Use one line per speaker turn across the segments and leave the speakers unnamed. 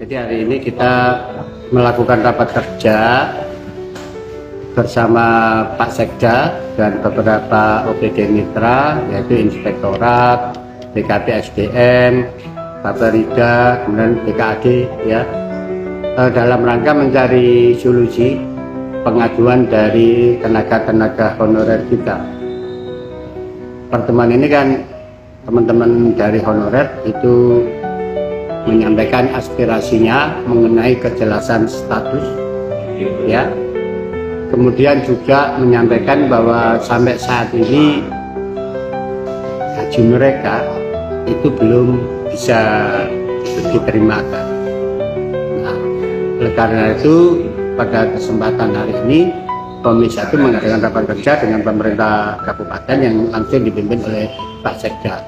Jadi hari ini kita melakukan rapat kerja bersama Pak Sekda dan beberapa OPD mitra, yaitu Inspektorat, BKP SDM, Baperida, kemudian BKAD, ya, dalam rangka mencari solusi pengaduan dari tenaga-tenaga honorer kita. Pertemuan ini kan teman-teman dari honorer itu menyampaikan aspirasinya mengenai kejelasan status, ya. Kemudian juga menyampaikan bahwa sampai saat ini gaji mereka itu belum bisa diterimakan. Nah, oleh karena itu pada kesempatan hari ini Komisi 1 mengadakan rapat kerja dengan pemerintah kabupaten yang langsung dipimpin oleh Pak Sekda.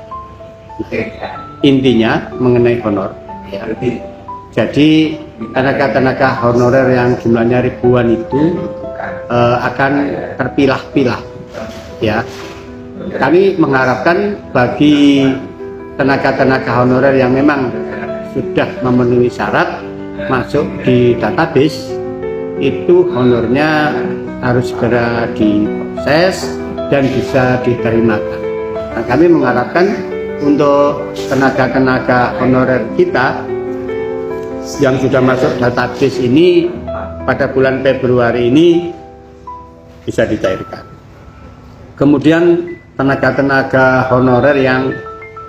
Intinya mengenai honor, ya. Jadi tenaga-tenaga honorer yang jumlahnya ribuan itu akan terpilah-pilah, ya. Kami mengharapkan bagi tenaga-tenaga honorer yang memang sudah memenuhi syarat masuk di database, itu honornya harus segera diproses dan bisa diterimakan. Nah, kami mengharapkan untuk tenaga-tenaga honorer kita yang sudah masuk database ini pada bulan Februari ini bisa dicairkan. Kemudian tenaga-tenaga honorer yang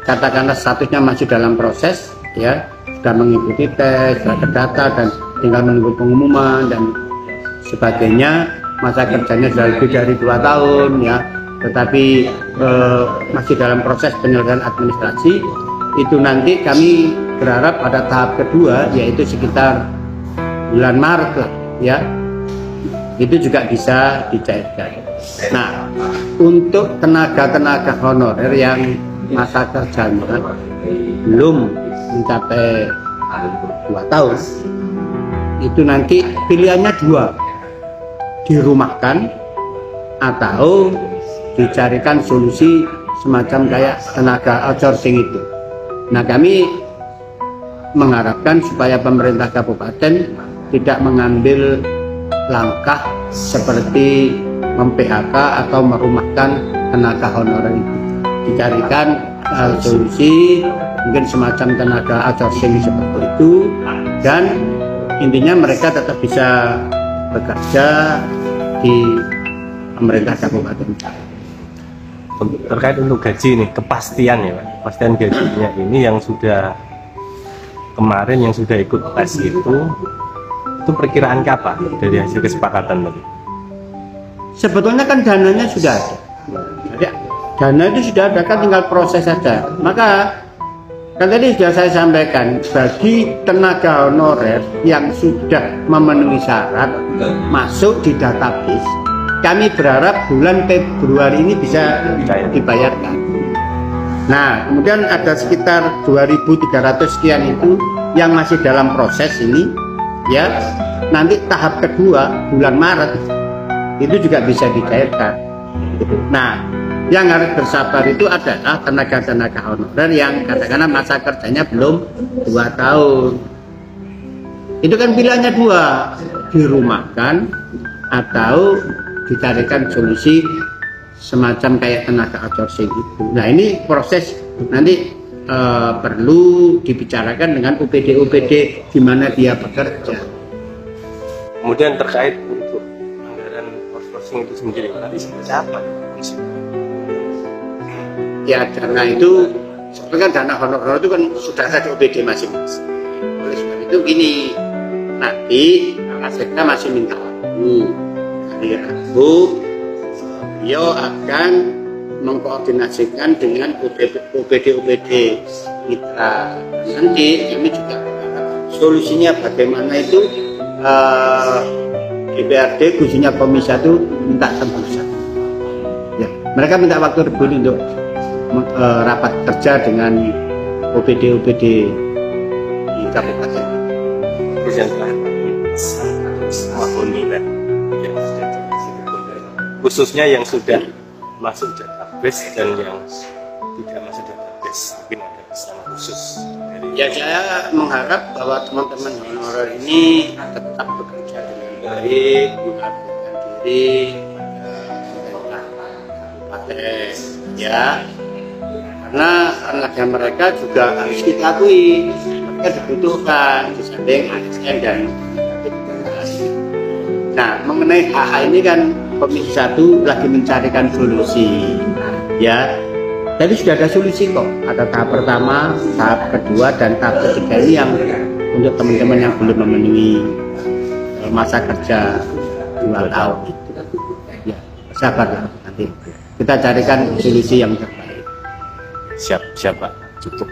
katakanlah statusnya masih dalam proses, ya, sudah mengikuti tes, sudah terdata dan tinggal menunggu pengumuman dan sebagainya, masa kerjanya sudah lebih dari 2 tahun, ya, tetapi masih dalam proses penyelesaian administrasi. Itu nanti kami berharap pada tahap kedua, yaitu sekitar bulan Maret lah, ya, itu juga bisa dicairkan. Nah, untuk tenaga-tenaga honorer yang masa kerjanya belum mencapai 2 tahun, itu nanti pilihannya 2, dirumahkan atau dicarikan solusi semacam kayak tenaga outsourcing itu. Nah, kami mengharapkan supaya pemerintah kabupaten tidak mengambil langkah seperti mem-PHK atau merumahkan tenaga honorer itu. Dicarikan solusi mungkin semacam tenaga outsourcing seperti itu, dan intinya mereka tetap bisa bekerja di pemerintah kabupaten.
Terkait untuk gaji nih, kepastian ya Pak, kepastian gajinya ini yang sudah kemarin yang sudah ikut tes itu perkiraan kapan dari hasil kesepakatan tadi?
Sebetulnya kan dananya sudah ada. Jadi dana itu sudah ada, kan tinggal proses saja. Maka kan tadi sudah saya sampaikan, bagi tenaga honorer yang sudah memenuhi syarat masuk di database, kami berharap bulan Februari ini bisa dibayarkan. Nah, kemudian ada sekitar 2.300 sekian itu yang masih dalam proses ini, ya. Nanti tahap kedua bulan Maret itu juga bisa dicairkan. Nah, yang harus bersabar itu adalah tenaga-tenaga honorer yang katakanlah masa kerjanya belum 2 tahun. Itu kan pilihannya 2, dirumahkan atau dicarikan solusi semacam kayak tenaga outsourcing itu. Nah, ini proses nanti perlu dibicarakan dengan UPD-UPD di mana dia bekerja.
Kemudian terkait untuk anggaran outsourcing itu sendiri, nanti seperti apa?
Ya, dana itu sebenarnya dana honorer itu kan sudah ada di OPD masing-masing. Oleh sebab itu gini, nanti Pak Sekda masih minta waktu. Hari Rabu beliau akan mengkoordinasikan dengan OPD-OPD mitra. Nanti kami juga berharap solusinya bagaimana itu DPRD khususnya Komisi 1 minta tembusan. Ya, mereka minta waktu lebih untuk rapat kerja dengan OPD-OPD di kabupaten.
Khususnya yang sudah masuk database dan yang tidak masuk database, mungkin ada pesan khusus dari
Ya saya mengharap bahwa teman-teman honorer ini tetap bekerja dengan baik, mengabdikan diri pada pemerintah kabupaten, ya. Karena tenaga mereka juga harus kita akui, mereka dibutuhkan di samping ASN dan nah, mengenai HH ini kan Komisi 1 lagi mencarikan solusi, ya. Tapi sudah ada solusi kok. Ada tahap pertama, tahap kedua, dan tahap ketiga ini yang untuk teman-teman yang belum memenuhi masa kerja 2 tahun itu. Ya, sabar nanti kita carikan solusi yang terbaik.
Siap, siap Pak. Cukup.